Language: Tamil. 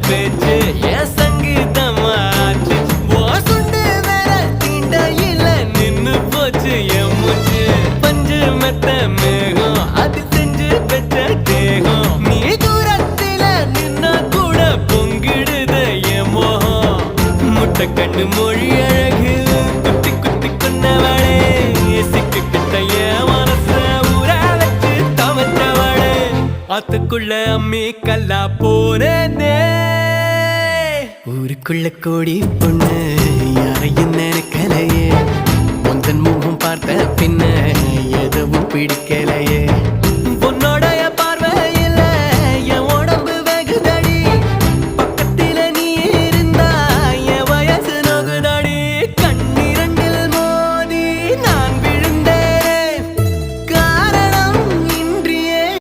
பேச்சு என் சங்கீதமாச்சு சுண்டு வேற தீண்டையில நின்னு போச்சு என் மூச்சு பஞ்சு மெத்த மேகம் அது செஞ்சு பெற்ற தேகம் நீ தூரத்தில நின்னா கூட பொங்கிடுது என் மோகம் முட்டை கண்ணு மொழி அழகு குத்தி குத்தி கொண்டவளே சிக்கு கிட்ட என் மனச ஊற வச்சு தவச்சவளே ஆத்துக்குள்ள அம்மி கல்லா போனே ஊருக்குள்ள கோடி பொண்ணு யாரையும் நினைக்கலையே உந்தன் முகம் பார்த்த பின்ன எதுவும் பிடிக்கலையே